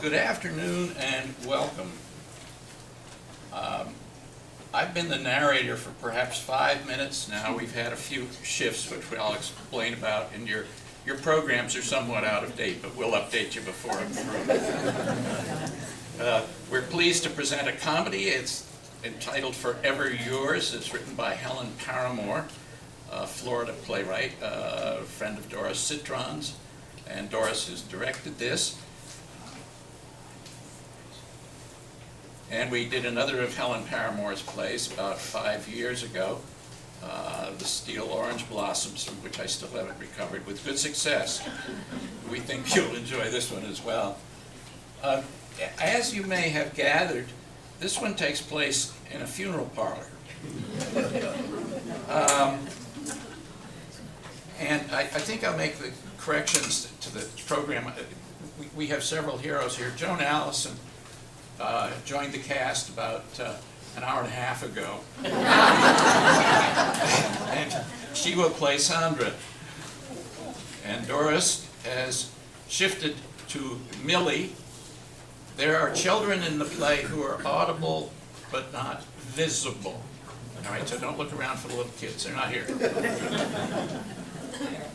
good afternoon and welcome. I've been the narrator for perhaps 5 minutes now. We've had a few shifts, which I'll explain about, and your programs are somewhat out of date, but we'll update you before I'm through. We're pleased to present a comedy. It's entitled Forever Yours. It's written by Helen Paramore, a Florida playwright, a friend of Doris Citron's, and Doris has directed this. And we did another of Helen Paramore's plays about 5 years ago, The Steel Orange Blossoms, from which I still haven't recovered, with good success. We think you'll enjoy this one as well. As you may have gathered, this one takes place in a funeral parlor. And I think I'll make the corrections to the program. We have several heroes here. Joan Allison joined the cast about an hour and a half ago. And she will play Sandra. And Doris has shifted to Millie. There are children in the play who are audible but not visible. All right, so don't look around for the little kids. They're not here.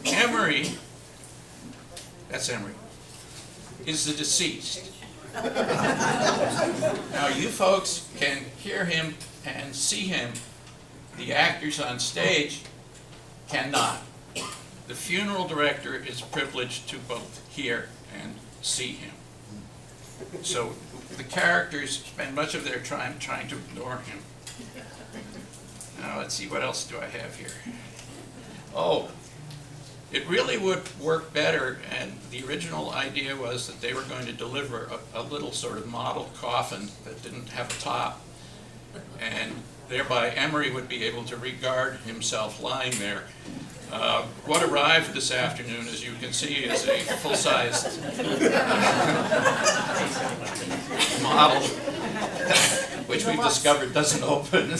Emery, that's Emery, is the deceased. Now you folks can hear him and see him. The actors on stage cannot. The funeral director is privileged to both hear and see him. So the characters spend much of their time trying to ignore him. Now let's see, what else do I have here? Oh, it really would work better, and the original idea was that they were going to deliver a little sort of model coffin that didn't have a top, and thereby Emery would be able to regard himself lying there. What arrived this afternoon, as you can see, is a full-sized model, which we've discovered doesn't open.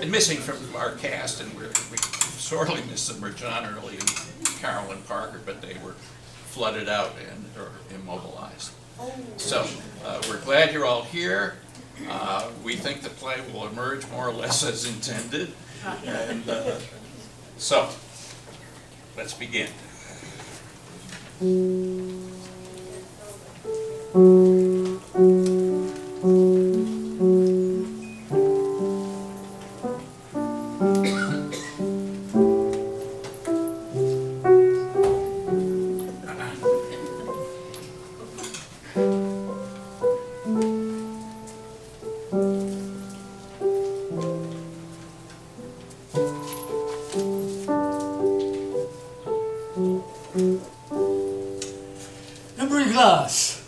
And missing from our cast, and we sorely miss them, were John Early and Carolyn Parker, but they were flooded out and or immobilized. So we're glad you're all here. We think the play will emerge more or less as intended. And so let's begin. Emery Glass.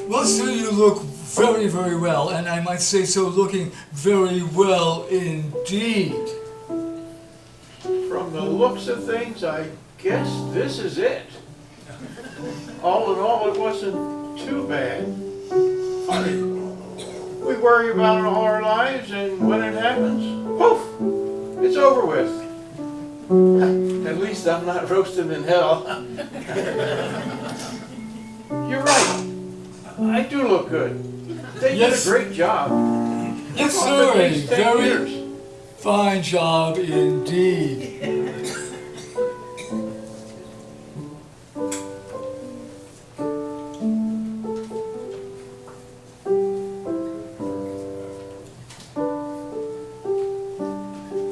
Well, sir, you look very, very well, and I might say so, looking very well indeed. From the looks of things, I guess this is it. All in all, it wasn't too bad. Funny. We worry about it all our lives, and when it happens, poof, it's over with. At least I'm not roasting in hell. You're right. I do look good. They Yes. did a great job. Yes, For sir, at a least 10 very years. fine job indeed.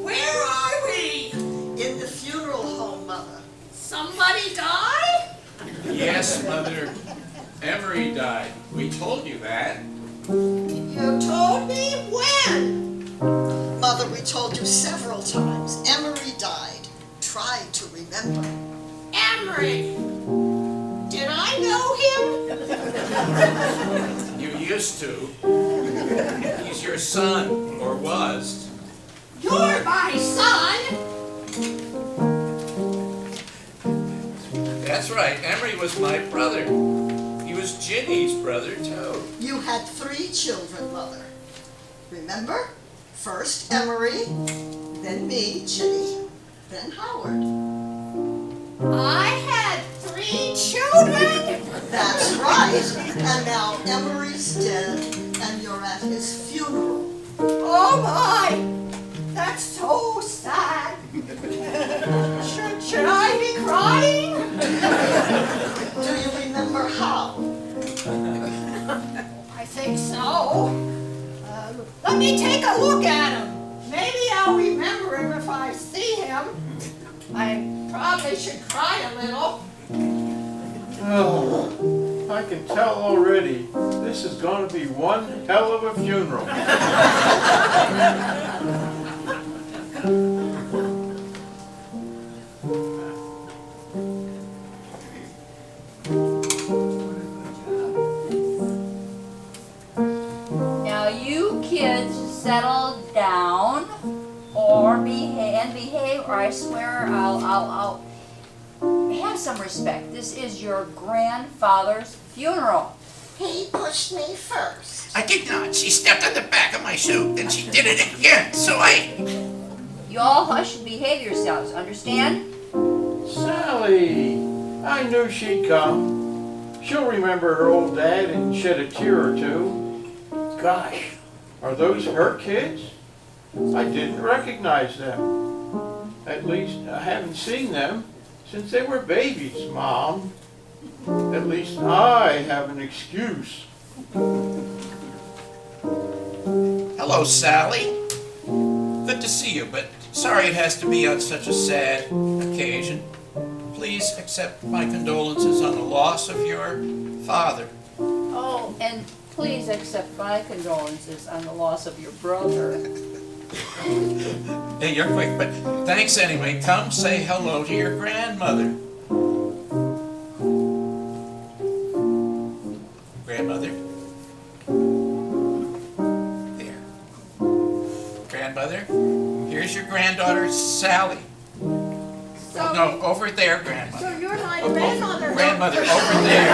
Where are we? In the funeral home, Mother. Somebody die? Yes, Mother, Emery died. We told you that. You told me when? Mother, we told you several times. Emery died. Try to remember. Emery! Did I know him? You used to. He's your son, or was. You're my son! That's right, Emery was my brother. He was was Ginny's brother, too. You had 3 children, Mother. Remember? First Emery, then me, Ginny, then Howard. I had 3 children? That's right. And now Emery's dead, and you're at his funeral. Oh my! That's so sad. Should I be crying? Do you remember how? I think so. Let me take a look at him. Maybe I'll remember him if I see him. I probably should cry a little. Oh, I can tell already, this is going to be one hell of a funeral. Now you kids settle down or behave, or I swear I'll have some respect. This is your grandfather's funeral. He pushed me first. I did not. She stepped on the back of my shoe, then she did it again, so You all hush and behave yourselves, understand? Sally, I knew she'd come. She'll remember her old dad and shed a tear or two. Gosh, are those her kids? I didn't recognize them. At least I haven't seen them since they were babies, Mom. At least I have an excuse. Hello, Sally. Good to see you, but sorry it has to be on such a sad occasion. Please accept my condolences on the loss of your father. Oh, and please accept my condolences on the loss of your brother. Hey, you're quick, but thanks anyway. Come say hello to your grandmother. Grandmother? There. Grandmother? Here's your granddaughter, Sally. So, No, over there, grandmother. so you're my Oh, grandmother. grandmother, over there.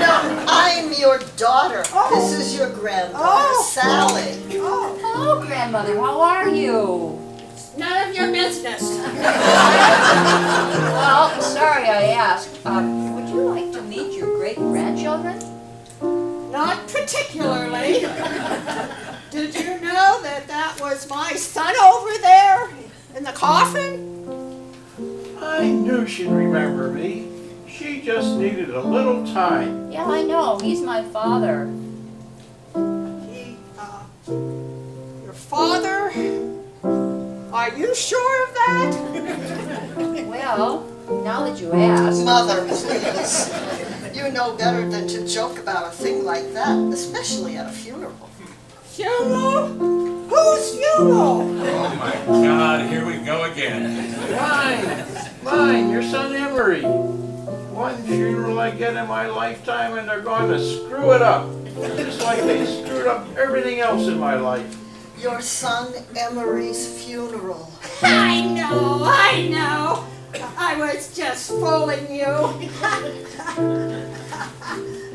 No, I'm your daughter. This is your granddaughter, Sally. Oh, Hello, grandmother. How are you? none of your business. Well, sorry I asked. Would you like to meet your great-grandchildren? Not particularly. Did you know that was my son over there in the coffin? I knew she'd remember me. She just needed a little time. Yeah, I know. He's my father. Your father? Are you sure of that? Well, now that you ask. Mother, please. You know better than to joke about a thing like that, especially at a funeral. Funeral? Whose funeral? Oh my God, here we go again. Mine, your son Emery. One funeral I get in my lifetime and they're going to screw it up. Just like they screwed up everything else in my life. Your son Emery's funeral. I know. I was just fooling you.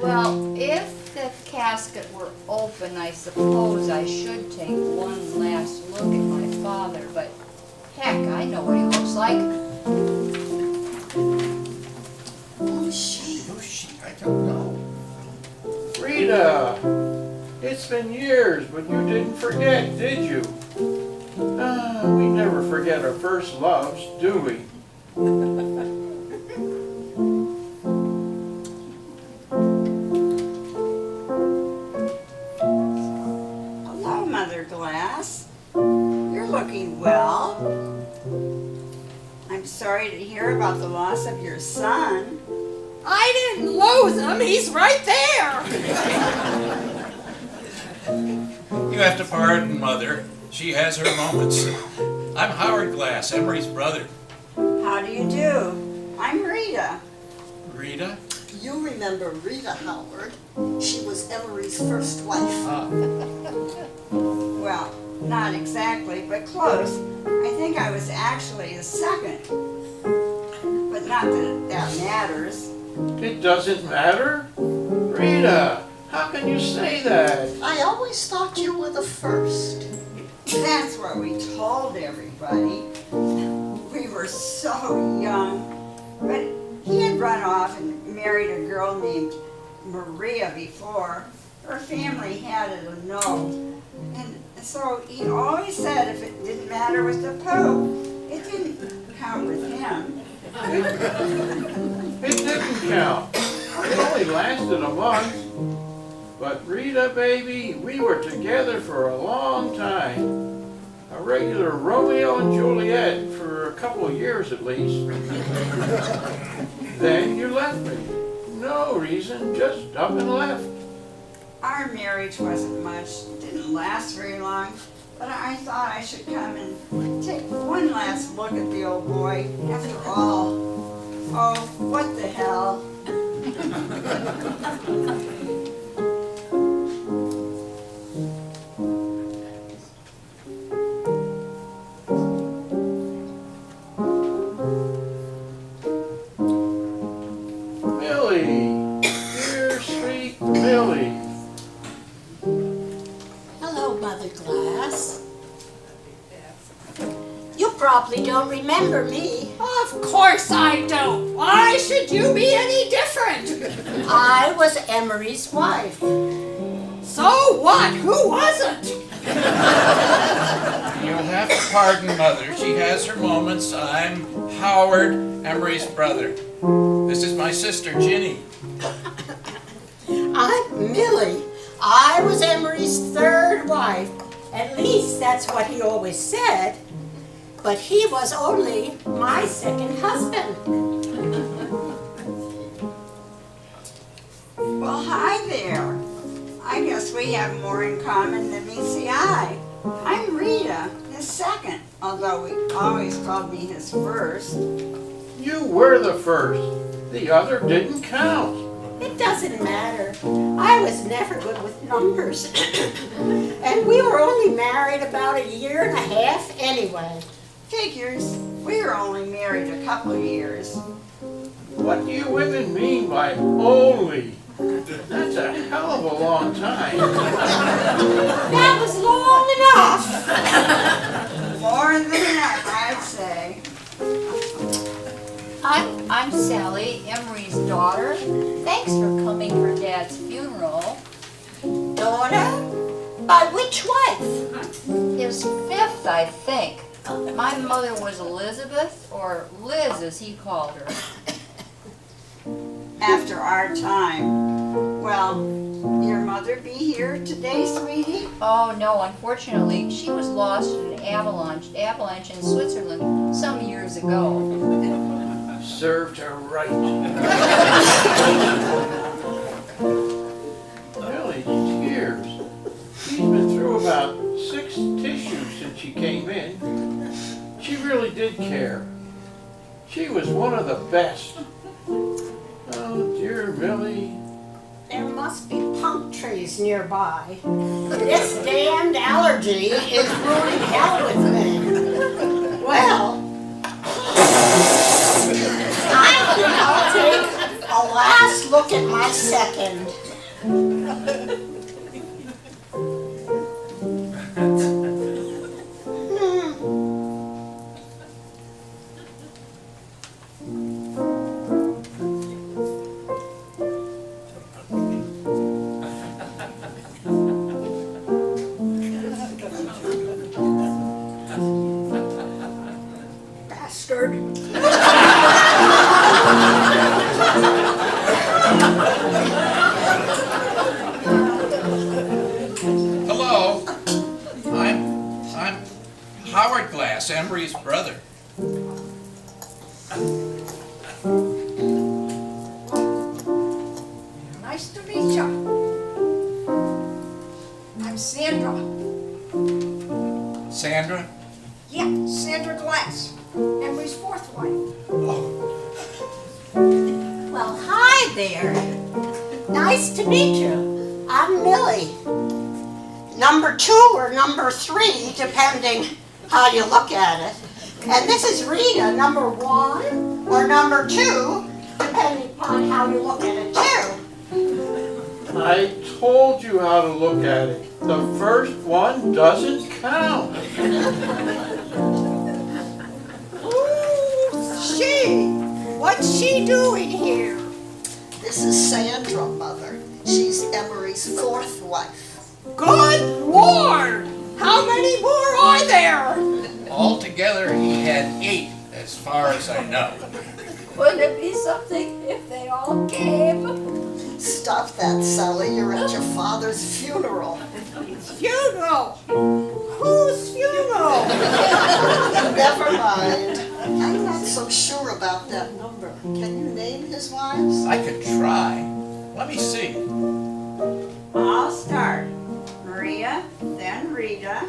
Well, if the casket were open, I suppose I should take one last look at my father, but heck, I know what he looks like. Who's she? Who's she? I don't know. Rita, it's been years, but you didn't forget, did you? We never forget our first loves, do we? Hello, Mother Glass. You're looking well. I'm sorry to hear about the loss of your son. I didn't lose him. He's right there. You have to pardon Mother. She has her moments. I'm Howard Glass, Emery's brother. How do you do? I'm Rita. Rita? You remember Rita, Howard. She was Emery's first wife. Well, not exactly, but close. I think I was actually the second. But not that that matters. It doesn't matter. Rita, how can you say that? I always thought you were the first. That's what we told everybody. We were so young. But he had run off and married a girl named Maria before. Her family had it a no. And so he always said if it didn't matter with the Pope, it didn't count with him. It didn't count. It only lasted a month. But Rita, baby, we were together for a long time. A regular Romeo and Juliet for a couple of years at least. Then you left me. No reason, just up and left. Our marriage wasn't much, it didn't last very long, but I thought I should come and take one last look at the old boy. After all, oh, what the hell? Millie, dear sweet Millie. Hello, Mother Glass. You probably don't remember me. Of course I don't. Why should you be any different? I was Emery's wife. So what? Who wasn't? You'll have to pardon Mother. She has her moments. I'm Howard, Emery's brother. This is my sister, Ginny. I'm Millie. I was Emery's third wife. At least that's what he always said. But he was only my second husband. Well, hi there. I guess we have more in common than meets the eye. I'm Rita, his second, although he always called me his first. You were the first. The other didn't count. It doesn't matter. I was never good with numbers. And we were only married about a year and a half anyway. Figures, we were only married a couple of years. What do you women mean by only? That's a hell of a long time. That was long enough. More than that, I'd say. I'm Sally, Emery's daughter. Thanks for coming for Dad's funeral. Daughter? By which wife? His fifth, I think. My mother was Elizabeth, or Liz as he called her. After our time. Well, your mother be here today, sweetie? Oh no, unfortunately, she was lost in an avalanche in Switzerland some years ago. Served her right. Millie, tears. She's been through about 6 tissues since she came in. She really did care. She was one of the best. Oh, dear Millie. There must be punk trees nearby. This damned allergy is ruining hell with me. Well, I think I'll take a last look at my second. Bastard. Hello. I'm Howard Glass, Emery's brother. Nice to meet you. I'm Sandra. Sandra? Yeah, Sandra Glass, Emery's fourth wife. Well, hi there. Nice to meet you. I'm Millie. Number 2 or number 3, depending how you look at it. And this is Rita, number 1 or number 2, depending upon how you look at it too. I told you how to look at it. The first one doesn't count. Who's she? What's she doing here? This is Sandra, Mother. She's Emery's fourth wife. Good Lord! How many more are there? Altogether, he had 8, as far as I know. Wouldn't it be something if they all came? Stop that, Sally. You're at your father's funeral. Funeral? Whose funeral? Never mind. I'm not so sure about that number. Can you name his wives? I could try. Let me see. I'll start. Maria, then Rita,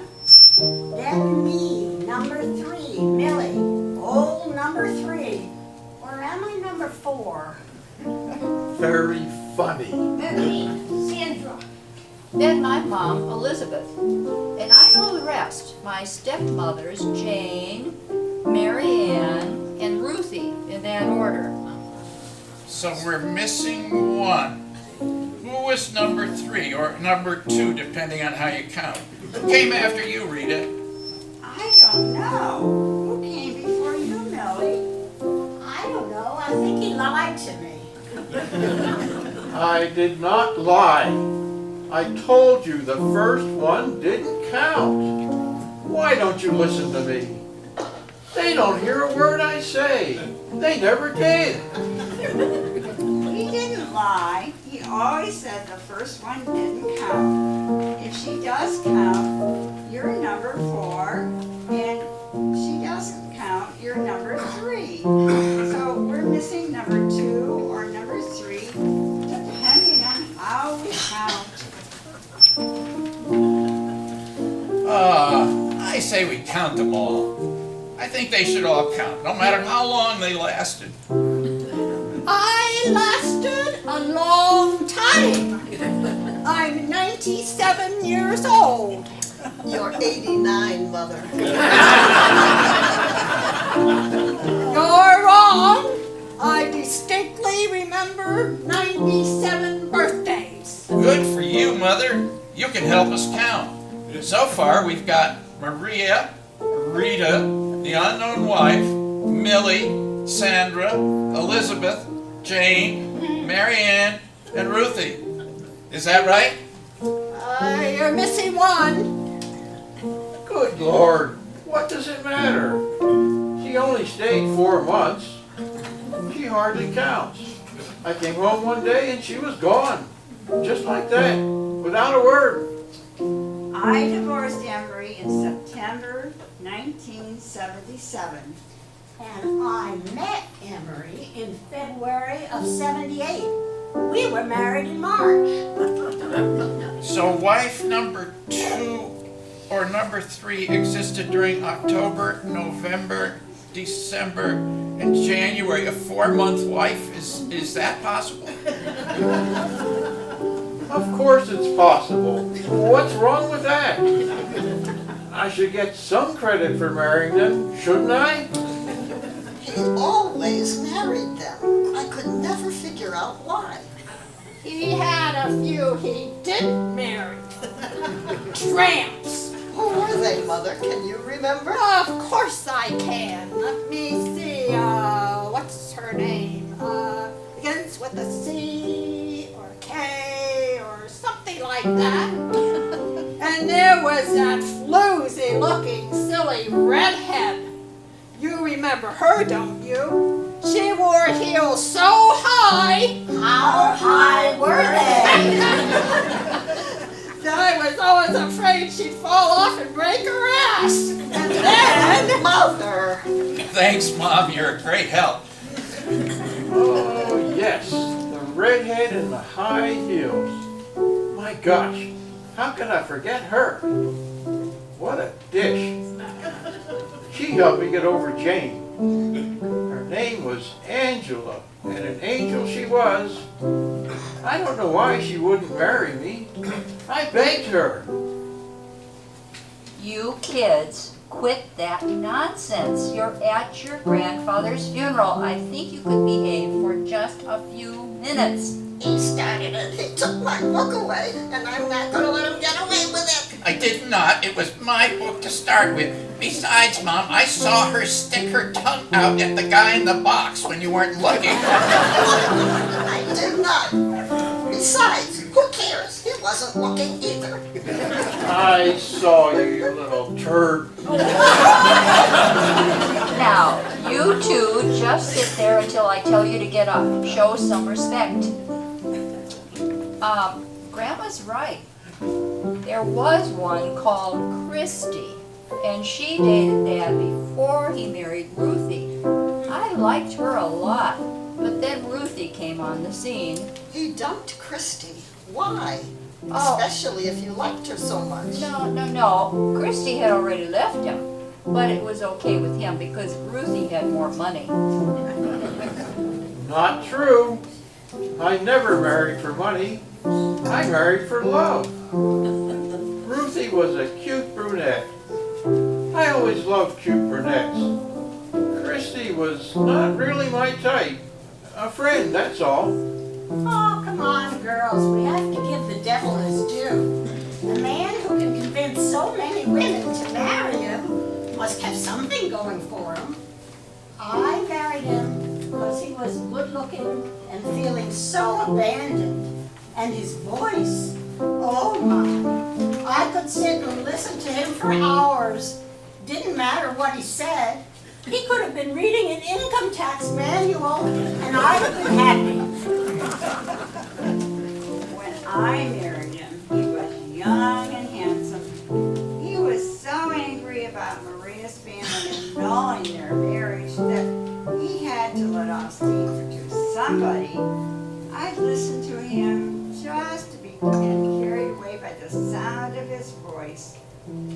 Then me, number 3, Millie. Old number 3. Or am I number 4? Very funny. Then me, Sandra. Then my mom, Elizabeth. And I know the rest. My stepmothers, Jane, Mary Ann, and Ruthie, in that order. So we're missing 1. Who was number 3 or number 2, depending on how you count? Who came after you, Rita? I don't know. Who came before you, Millie? I don't know. I think he lied to me. I did not lie. I told you the first one didn't count. Why don't you listen to me? They don't hear a word I say. They never did. He didn't lie. He always said the first one didn't count. If she does count, you're number 4, and she doesn't count, you're number 3. So we're missing number 2 or number 3, depending on how we count. I say we count them all. I think they should all count, no matter how long they lasted. I lasted a long time. I'm 97 years old. You're 89, Mother. You're wrong. I distinctly remember 97 birthdays. Good for you, Mother. You can help us count. So far, we've got Maria, Rita, the unknown wife, Millie, Sandra, Elizabeth, Jane, Mary Ann, and Ruthie. Is that right? You're missing 1. Good Lord, what does it matter? She only stayed 4 months. She hardly counts. I came home one day and she was gone. Just like that, without a word. I divorced Emery in September 1977. And I met Emery in February of 78. We were married in March. So wife number 2 or number 3 existed during October, November, December, and January. A 4-month wife? Is that possible? Of course it's possible. What's wrong with that? I should get some credit for marrying them, shouldn't I? He always married them. I could never figure out why. He had a few he didn't marry. Tramps. Who were they, Mother? Can you remember? Of course I can. Let me see. What's her name? Begins with a C or K or something like that. And there was that floozy-looking, silly redhead. You remember her, don't you? She wore heels so high. How high were they? that I was always afraid she'd fall off and break her ass. And then... Mother! Thanks, Mom. You're a great help. Oh, yes, the redhead and the high heels. My gosh, how could I forget her? What a dish. She helped me get over Jane. Her name was Angela, and an angel she was. I don't know why she wouldn't marry me. I begged her. You kids quit that nonsense. You're at your grandfather's funeral. I think you could behave for just a few minutes. He started it. He took my book away, and I'm not gonna let him get away with it. I did not. It was my book to start with. Besides, Mom, I saw her stick her tongue out at the guy in the box when you weren't looking. I did not. Besides, who cares? He wasn't looking either. I saw you, you little turd. Now, you two just sit there until I tell you to get up. Show some respect. Grandma's right. There was one called Christy, and she dated Dad before he married Ruthie. I liked her a lot, but then Ruthie came on the scene. He dumped Christy. Why? Oh. Especially if you liked her so much. No. Christy had already left him, but it was okay with him because Ruthie had more money. Not true. I never married for money. I married for love. Ruthie was a cute brunette. I always loved cute brunettes. Christy was not really my type. A friend, that's all. Oh, come on, girls. We have to give the devil his due. A man who can convince so many women to marry him must have something going for him. I married him because he was good-looking and feeling so abandoned. And his voice, oh my. I could sit and listen to him for hours. Didn't matter what he said. He could have been reading an income tax manual, and I would have been happy. When I married him, he was young and handsome. He was so angry about Maria's family annulling their marriage that he had to let off steam to somebody. I'd listen to him just to be carried away by the sound of his voice.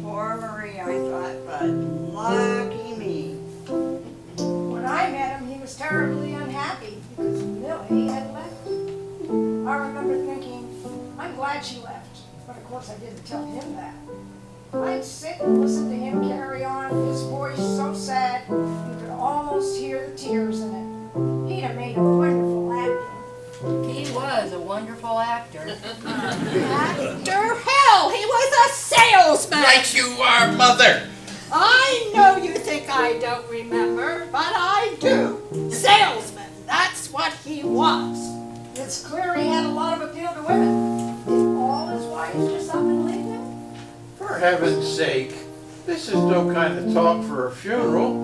Poor Maria, I thought, but lucky me. When I met him, he was terribly unhappy because Millie had left him. I remember thinking, I'm glad she left. But of course I didn't tell him that. I'd sit and listen to him carry on, his voice so sad you could almost hear the tears in it. He'd have made a wonderful actor. He was a wonderful actor. Actor? Hell, he was a salesman! Right you are, Mother. I know you think I don't remember, but I do. Salesman, that's what he was. It's clear he had a lot of appeal to women. Did all his wives just up and leave him? For heaven's sake, this is no kind of talk for a funeral.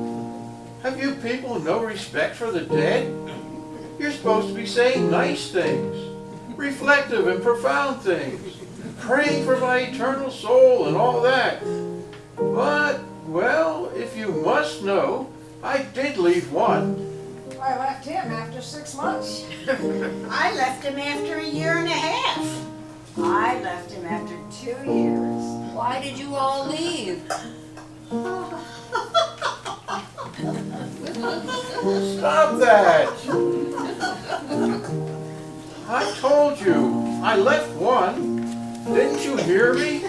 Have you people no respect for the dead? You're supposed to be saying nice things, reflective and profound things, praying for my eternal soul and all that. But, well, if you must know, I did leave one. I left him after 6 months. I left him after a year and a half. I left him after 2 years. Why did you all leave? Stop that! I told you, I left one. Didn't you hear me?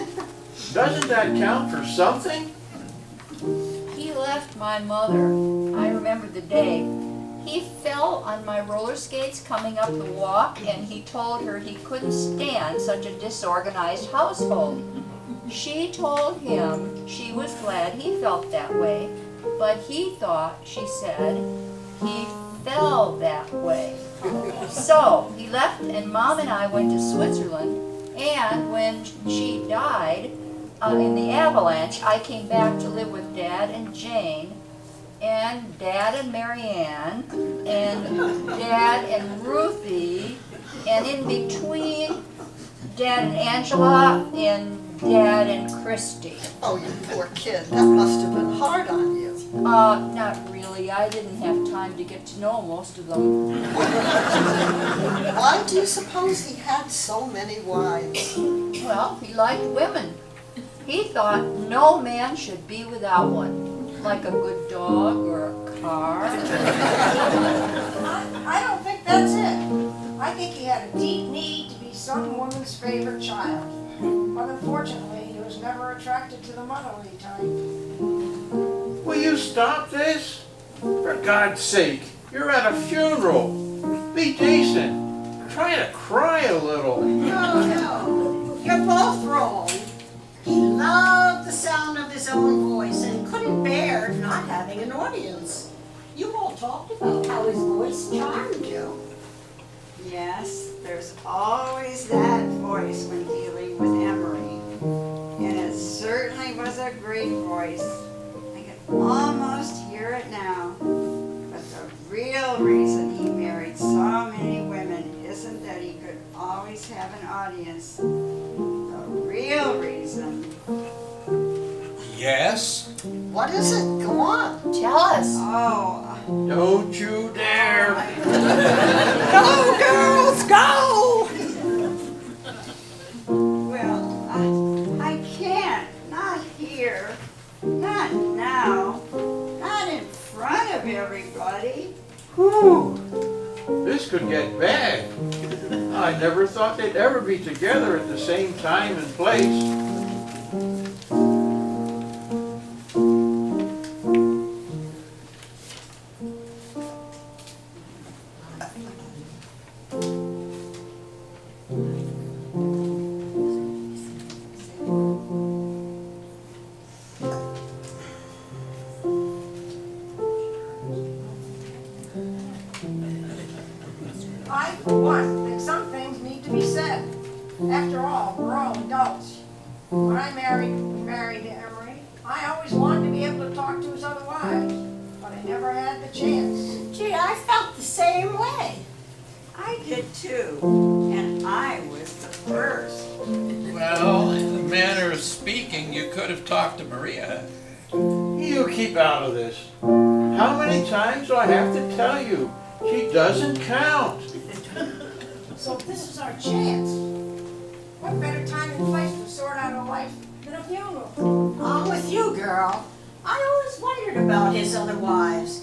Doesn't that count for something? He left my mother. I remember the day. He fell on my roller skates coming up the walk, and he told her he couldn't stand such a disorganized household. She told him she was glad he felt that way, but he thought, she said, he fell that way. So he left, and Mom and I went to Switzerland, and when she died in the avalanche, I came back to live with Dad and Jane, and Dad and Marianne, and Dad and Ruthie, and in between, Dad and Angela, and Dad and Christy. Oh, you poor kid. That must have been hard on you. Not really. I didn't have time to get to know most of them. Why do you suppose he had so many wives? Well, he liked women. He thought no man should be without one, like a good dog or a car. I don't think that's it. I think he had a deep need to be some woman's favorite child. But unfortunately, he was never attracted to the motherly type. you stop this? For God's sake, you're at a funeral. Be decent. Try to cry a little. No, you're both wrong. He loved the sound of his own voice and couldn't bear not having an audience. You all talked about how his voice charmed you. Yes, there's always that voice when dealing with Emery. And it certainly was a great voice. I can almost hear it now. But the real reason he married so many women isn't that he could always have an audience. The real reason. Yes? What is it? Go on. Tell us. Oh, Don't you dare. Go, girls, go! well, I can't. Not here. Not now. Not in front of everybody. Whew. This could get bad. I never thought they'd ever be together at the same time and place. I, for one, think some things need to be said. After all, we're all adults. When I married Emery, I always wanted to be able to talk to his other wives, but I never had the chance. Gee, I felt the same way. I did too. And I was the first. Well, in the manner of speaking, you could have talked to Maria. You keep out of this. How many times do I have to tell you? She doesn't count. So this is our chance. What better time and place to sort out a life than a funeral? I'm with you, girl. I always wondered about his other wives.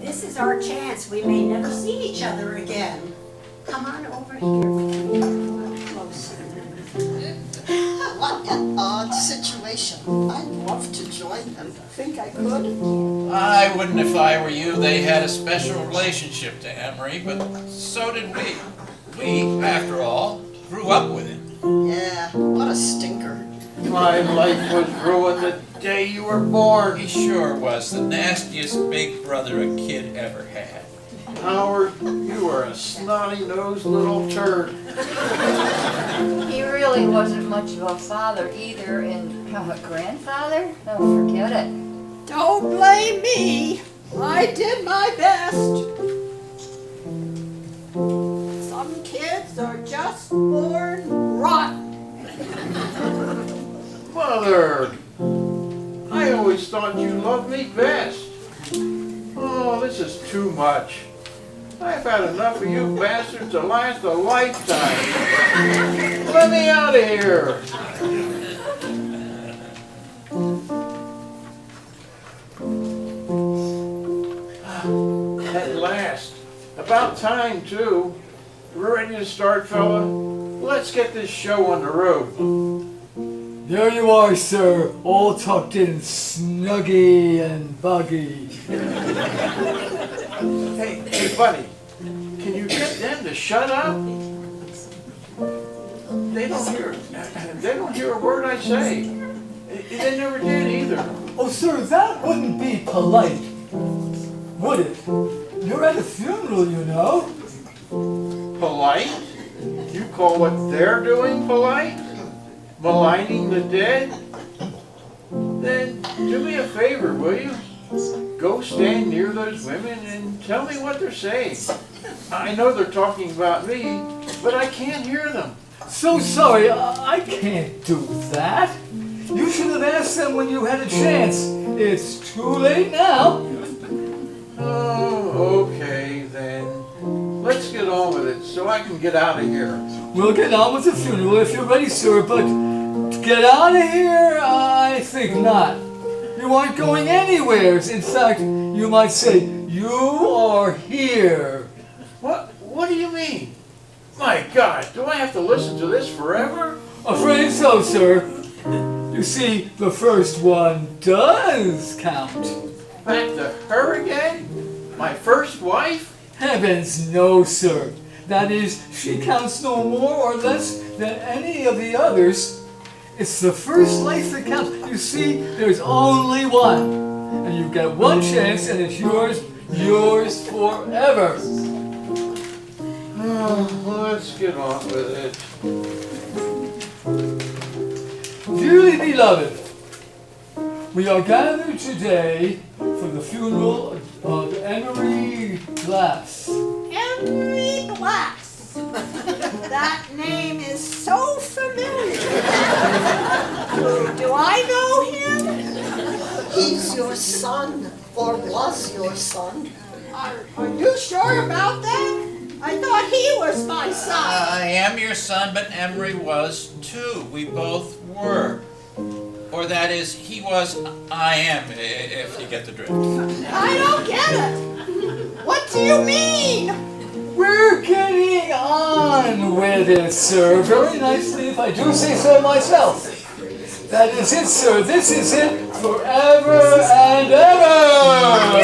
This is our chance. We may never see each other again. Come on over here. Come on closer. What an odd situation. I'd love to join them. Think I could? I wouldn't if I were you. They had a special relationship to Emery, but so did we. We, after all, grew up with him. Yeah, what a stinker. My life was ruined the day you were born. He sure was the nastiest big brother a kid ever had. Howard, you are a snotty-nosed little turd. He really wasn't much of a father either, and a grandfather? Oh, forget it. Don't blame me. I did my best. Some kids are just born rotten. Mother, I always thought you loved me best. Oh, this is too much. I've had enough of you bastards to last a lifetime. Let me out of here. At last. About time, too. We're ready to start, fella. Let's get this show on the road. There you are, sir, all tucked in snuggy and buggy. Hey, buddy, can you get them to shut up? They don't hear a word I say. They never did either. Oh, sir, that wouldn't be polite, would it? You're at a funeral, you know. Polite? You call what they're doing polite? Maligning the dead? Then do me a favor, will you? Go stand near those women and tell me what they're saying. I know they're talking about me, but I can't hear them. So sorry, I can't do that. You should have asked them when you had a chance. It's too late now. Oh, okay then. Let's get on with it so I can get out of here. We'll get on with the funeral if you're ready, sir, but to get out of here, I think not. You aren't going anywhere. In fact, you might say, you are here. What do you mean? My God, do I have to listen to this forever? Afraid so, sir. You see, the first one does count. Back to her again? My first wife? Heavens no, sir. That is, she counts no more or less than any of the others. It's the first life that counts. You see, there's only one. And you get one chance and it's yours forever. Oh, let's get on with it. Dearly beloved, we are gathered today for the funeral of Emery Glass. Henry Glass. That name is so familiar. Do I know him? He's your son, or was your son. Are you sure about that? I thought he was my son. I am your son, but Emery was too. We both were. Or that is, he was, I am, if you get the drift. I don't get it. What do you mean? We're getting on with it, sir. Very nicely, if I do say so myself. That is it, sir. This is it forever and ever.